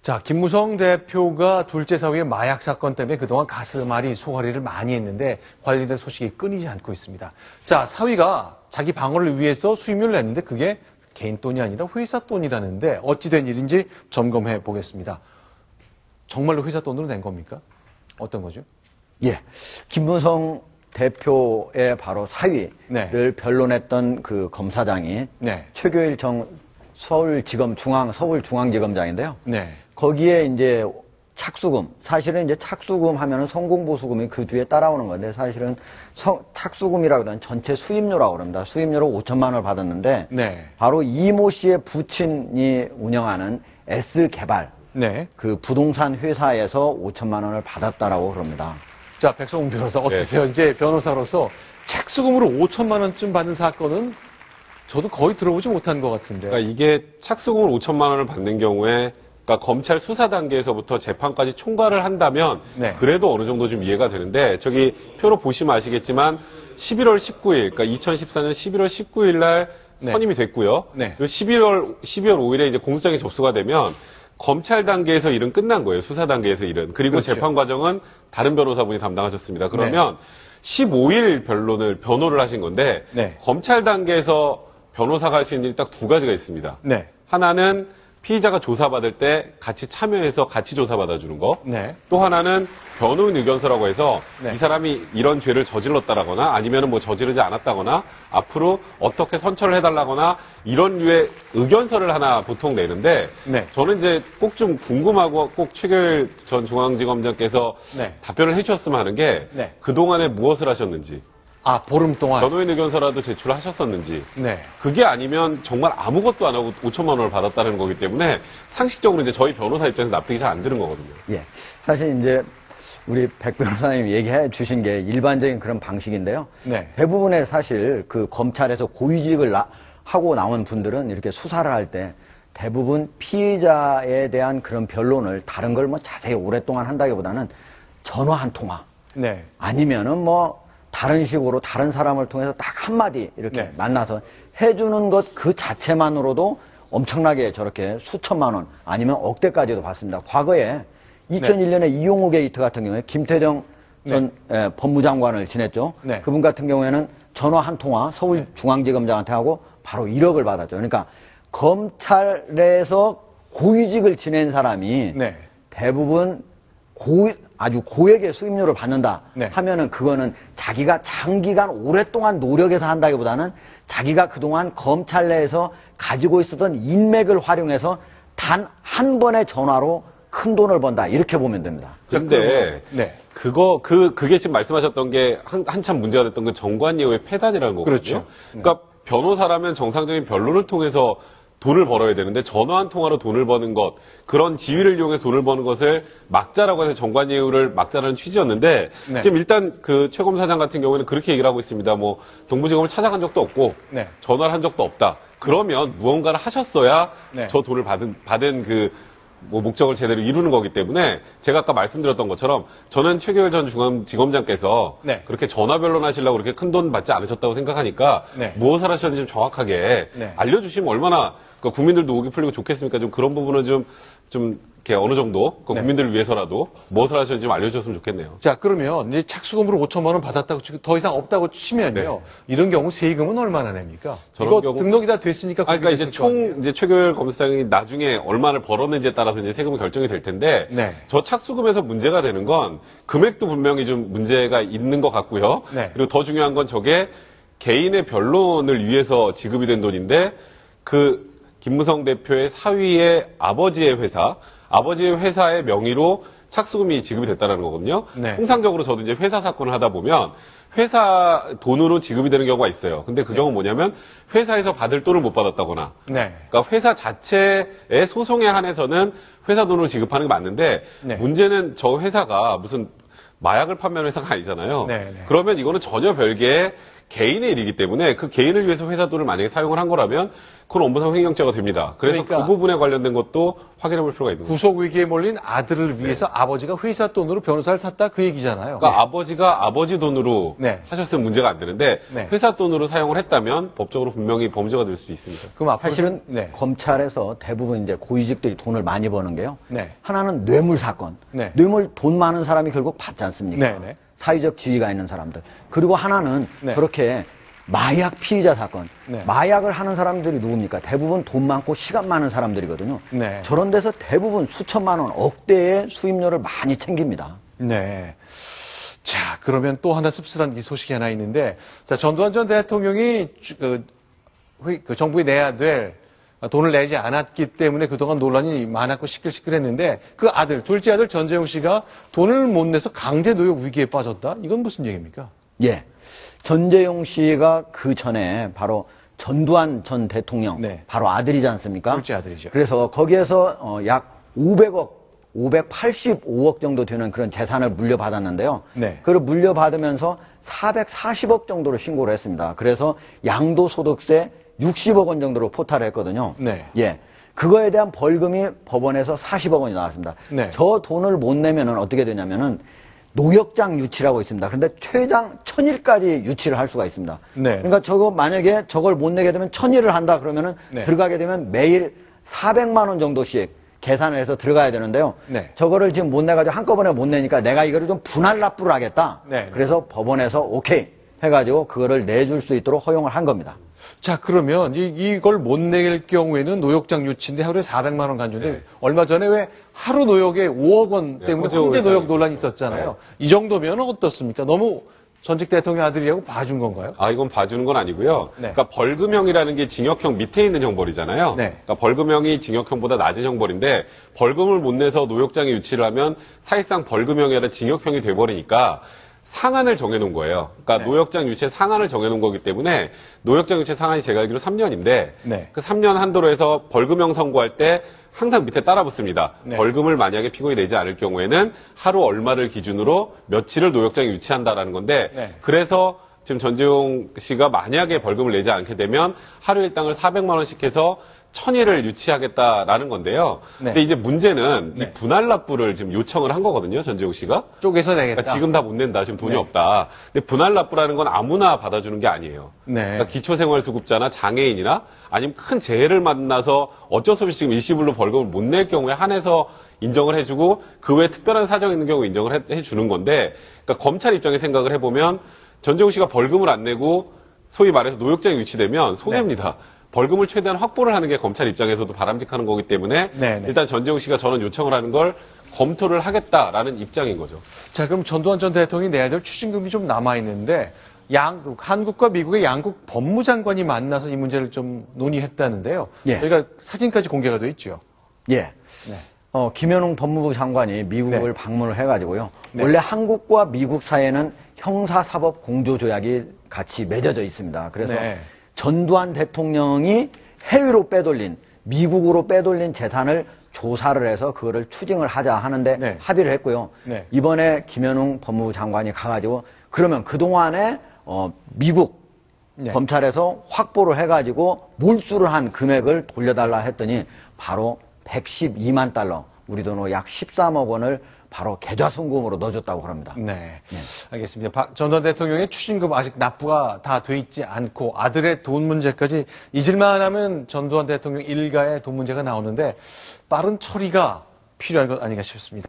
자, 김무성 대표가 둘째 사위의 마약 사건 때문에 그동안 가슴앓이, 소화리를 많이 했는데 관련된 소식이 끊이지 않고 있습니다. 자, 사위가 자기 방어를 위해서 수임료를 냈는데 그게 개인 돈이 아니라 회사 돈이라는데 어찌된 일인지 점검해 보겠습니다. 정말로 회사 돈으로 낸 겁니까? 어떤 거죠? 예. 김무성 대표의 바로 사위를 네. 변론했던 그 검사장이 네. 최교일 서울중앙지검장인데요. 네. 거기에 이제 착수금, 사실은 이제 착수금 하면은 성공보수금이 그 뒤에 따라오는 건데 사실은 착수금이라고 하면 전체 수임료라고 그럽니다. 수임료로 5천만 원을 받았는데 네. 바로 이모 씨의 부친이 운영하는 S개발 네. 그 부동산 회사에서 5천만 원을 받았다라고 그럽니다. 자, 백성훈 변호사 어떠세요? 네. 이제 변호사로서 착수금으로 5천만 원쯤 받는 사건은 저도 거의 들어보지 못한 것 같은데. 그러니까 이게 착수금을 5천만 원을 받는 경우에 그러니까 검찰 수사 단계에서부터 재판까지 총괄을 한다면 네. 그래도 어느 정도 좀 이해가 되는데 저기 표로 보시면 아시겠지만 11월 19일 그러니까 2014년 11월 19일 날 네. 선임이 됐고요. 네. 그리고 12월 5일에 이제 공소장이 접수가 되면 검찰 단계에서 일은 끝난 거예요. 수사 단계에서 일은. 그리고 그렇죠. 재판 과정은 다른 변호사분이 담당하셨습니다. 그러면 15일 변호를 하신 건데 네. 검찰 단계에서 변호사가 할 수 있는 일이 딱 두 가지가 있습니다. 네. 하나는 피의자가 조사받을 때 같이 참여해서 같이 조사받아주는 거. 네. 또 하나는 변호인 의견서라고 해서 네. 이 사람이 이런 죄를 저질렀다라거나 아니면 뭐 저지르지 않았다거나 앞으로 어떻게 선처를 해달라거나 이런 류의 의견서를 하나 보통 내는데 네. 저는 이제 꼭 좀 궁금하고 꼭 최교일 전 중앙지검장께서 네. 답변을 해주셨으면 하는 게 네. 그동안에 무엇을 하셨는지 아, 보름 동안. 변호인 의견서라도 제출하셨었는지 네. 그게 아니면 정말 아무것도 안 하고 5천만 원을 받았다는 거기 때문에 상식적으로 이제 저희 변호사 입장에서 납득이 잘 안 되는 거거든요. 예. 사실 이제 우리 백 변호사님 얘기해 주신 게 일반적인 그런 방식인데요. 네. 대부분의 사실 그 검찰에서 고위직을 하고 나온 분들은 이렇게 수사를 할 때 대부분 피해자에 대한 그런 변론을 다른 걸 뭐 자세히 오랫동안 한다기보다는 전화 한 통화. 네. 아니면은 뭐 다른 식으로 다른 사람을 통해서 딱 한마디 이렇게 네. 만나서 해주는 것 그 자체만으로도 엄청나게 저렇게 수천만 원 아니면 억대까지도 받습니다. 과거에 2001년에 이용우 게이트 같은 경우에 김태정 전 법무장관을 지냈죠. 네. 그분 같은 경우에는 전화 한 통화 서울중앙지검장한테 하고 바로 1억을 받았죠. 그러니까 검찰에서 고위직을 지낸 사람이 네. 대부분 아주 고액의 수임료를 받는다 네. 하면은 그거는 자기가 장기간 오랫동안 노력해서 한다기보다는 자기가 그동안 검찰 내에서 가지고 있었던 인맥을 활용해서 단 한 번의 전화로 큰 돈을 번다 이렇게 보면 됩니다. 근데 네. 그게 지금 말씀하셨던 게 한참 문제가 됐던 그 정관예우의 폐단이라는 거거든요. 그렇죠. 그러니까 변호사라면 정상적인 변론을 통해서 돈을 벌어야 되는데 전화 한 통화로 돈을 버는 것 그런 지위를 이용해서 돈을 버는 것을 막자라고 해서 정관예우를 막자라는 취지였는데 네. 지금 일단 그 최 검사장 같은 경우에는 그렇게 얘기를 하고 있습니다. 뭐 동부지검을 찾아간 적도 없고 네. 전화를 한 적도 없다. 그러면 무언가를 하셨어야 네. 저 돈을 받은 그 뭐 목적을 제대로 이루는 거기 때문에 제가 아까 말씀드렸던 것처럼 저는 최교일 전 중앙지검장께서 네. 그렇게 전화 변론하시려고 그렇게 큰 돈 받지 않으셨다고 생각하니까 네. 무엇을 하셨는지 좀 정확하게 네. 알려주시면 얼마나 그 국민들도 목이 풀리고 좋겠습니까? 좀 그런 부분은 좀 이렇게 어느 정도 그 네. 국민들을 위해서라도 무엇을 하셨는지 좀 알려주셨으면 좋겠네요. 자, 그러면 이제 착수금으로 5천만 원 받았다고 치고 더 이상 없다고 치면요. 네. 이런 경우 세금은 얼마나 냅니까? 저런 이거 경우- 등록이 다 됐으니까. 그러니까 이제 됐을 거 아니에요? 이제 최교일 검사장이 나중에 얼마를 벌었는지에 따라서 이제 세금이 결정이 될 텐데 네. 저 착수금에서 문제가 되는 건 금액도 분명히 좀 문제가 있는 것 같고요. 네. 그리고 더 중요한 건 저게 개인의 변론을 위해서 지급이 된 돈인데 그 김무성 대표의 사위의 아버지의 회사의 명의로 착수금이 지급이 됐다는 거거든요. 네. 통상적으로 저도 이제 회사 사건을 하다 보면 회사 돈으로 지급이 되는 경우가 있어요. 근데 그 경우는 뭐냐면 회사에서 받을 돈을 못 받았다거나 네. 그러니까 회사 자체의 소송에 한해서는 회사 돈으로 지급하는 게 맞는데 네. 문제는 저 회사가 무슨 마약을 판매하는 회사가 아니잖아요. 네, 네. 그러면 이거는 전혀 별개의 개인의 일이기 때문에 그 개인을 위해서 회사 돈을 만약에 사용을 한 거라면 그건 업무상 횡령죄가 됩니다. 그래서 그러니까 그 부분에 관련된 것도 확인해 볼 필요가 있는 거죠. 구속 위기에 몰린 아들을 위해서 아버지가 회사 돈으로 변호사를 샀다 그 얘기잖아요. 그러니까 아버지가 아버지 돈으로 네. 하셨으면 문제가 안 되는데 네. 회사 돈으로 사용을 했다면 법적으로 분명히 범죄가 될 수 있습니다. 그럼 앞으로 사실은 네. 검찰에서 대부분 이제 고위직들이 돈을 많이 버는 게요. 네. 하나는 뇌물 사건. 네. 뇌물 돈 많은 사람이 결국 받지 않습니까? 네, 네. 사회적 지위가 있는 사람들. 그리고 하나는 네. 그렇게 마약 피의자 사건. 네. 마약을 하는 사람들이 누굽니까? 대부분 돈 많고 시간 많은 사람들이거든요. 네. 저런 데서 대부분 수천만 원, 억대의 수임료를 많이 챙깁니다. 네. 자, 그러면 또 하나 씁쓸한 이 소식이 하나 있는데, 자, 전두환 전 대통령이 그 정부에 내야 될 돈을 내지 않았기 때문에 그동안 논란이 많았고 시끌시끌했는데 그 아들, 둘째 아들 전재용 씨가 돈을 못 내서 강제 노역 위기에 빠졌다? 이건 무슨 얘기입니까? 예. 전재용 씨가 그 전에 바로 전두환 전 대통령, 네. 바로 아들이지 않습니까? 둘째 아들이죠. 그래서 거기에서 약 500억, 585억 정도 되는 그런 재산을 물려받았는데요. 네. 그걸 물려받으면서 440억 정도로 신고를 했습니다. 그래서 양도소득세 60억 원 정도로 포탈을 했거든요. 네. 예. 그거에 대한 벌금이 법원에서 40억 원이 나왔습니다. 네. 저 돈을 못 내면은 어떻게 되냐면은 노역장 유치라고 있습니다. 그런데 최장 1000일까지 유치를 할 수가 있습니다. 네. 그러니까 저거 만약에 저걸 못 내게 되면 1000일을 한다 그러면은 네. 들어가게 되면 매일 400만 원 정도씩 계산을 해서 들어가야 되는데요. 네. 저거를 지금 못 내가지고 한꺼번에 못 내니까 내가 이거를 좀 분할 납부를 하겠다. 네. 그래서 법원에서 오케이 해가지고 그거를 내줄 수 있도록 허용을 한 겁니다. 자, 그러면 이걸 못 낼 경우에는 노역장 유치인데 하루에 400만 원 간주인데 네. 얼마 전에 왜 하루 노역에 5억 원 때문에 네, 황제 노역 회장이 논란이 있었죠. 있었잖아요. 이 정도면 어떻습니까? 너무 전직 대통령 아들이라고 봐준 건가요? 아, 이건 봐주는 건 아니고요. 네. 그러니까 벌금형이라는 게 징역형 밑에 있는 형벌이잖아요. 네. 그러니까 벌금형이 징역형보다 낮은 형벌인데 벌금을 못 내서 노역장에 유치를 하면 사실상 벌금형이 아니라 징역형이 돼버리니까 상한을 정해놓은 거예요. 그러니까 네. 노역장 유치의 상한을 정해놓은 거기 때문에 노역장 유치 상한이 제가 알기로 3년인데 네. 그 3년 한도로 해서 벌금형 선고할 때 항상 밑에 따라 붙습니다. 네. 벌금을 만약에 피고인이 내지 않을 경우에는 하루 얼마를 기준으로 며칠을 노역장에 유치한다라는 건데 네. 그래서 지금 전재용 씨가 만약에 벌금을 내지 않게 되면 하루 일당을 400만 원씩 해서 1000일을 유치하겠다라는 건데요. 네. 근데 이제 문제는 네. 이 분할 납부를 지금 요청을 한 거거든요. 전재용 씨가. 쪼개서 내겠다. 그러니까 지금 다 못 낸다. 지금 돈이 네. 없다. 근데 분할 납부라는 건 아무나 받아주는 게 아니에요. 네. 그러니까 기초생활수급자나 장애인이나 아니면 큰 재해를 만나서 어쩔 수 없이 지금 일시불로 벌금을 못 낼 경우에 한해서 인정을 해주고 그 외에 특별한 사정이 있는 경우에 인정을 해주는 건데 그러니까 검찰 입장에 생각을 해보면 전재용 씨가 벌금을 안 내고 소위 말해서 노역장에 유치되면 손해입니다. 벌금을 최대한 확보를 하는 게 검찰 입장에서도 바람직한 거기 때문에 네네. 일단 전재용 씨가 저는 요청을 하는 걸 검토를 하겠다라는 입장인 거죠. 자, 그럼 전두환 전 대통령이 내야 될 추징금이 좀 남아있는데 한국과 미국의 양국 법무장관이 만나서 이 문제를 좀 논의했다는데요. 예. 저희가 사진까지 공개가 돼 있죠. 예. 네. 김현웅 법무부 장관이 미국을 네. 방문을 해가지고요. 네. 원래 한국과 미국 사이에는 형사사법 공조조약이 같이 맺어져 있습니다. 그래서 네. 전두환 대통령이 해외로 빼돌린, 미국으로 빼돌린 재산을 조사를 해서 그거를 추징을 하자 하는데 네. 합의를 했고요. 네. 이번에 김현웅 법무부 장관이 가가지고 그러면 그동안에 미국 네. 검찰에서 확보를 해가지고 몰수를 한 금액을 돌려달라 했더니 바로 112만 달러, 우리 돈으로 약 13억 원을 바로 계좌송금으로 넣어줬다고 합니다. 네. 네. 알겠습니다. 전두환 대통령의 추징금 아직 납부가 다 돼 있지 않고 아들의 돈 문제까지 잊을만 하면 전두환 대통령 일가의 돈 문제가 나오는데 빠른 처리가 필요한 것 아닌가 싶습니다.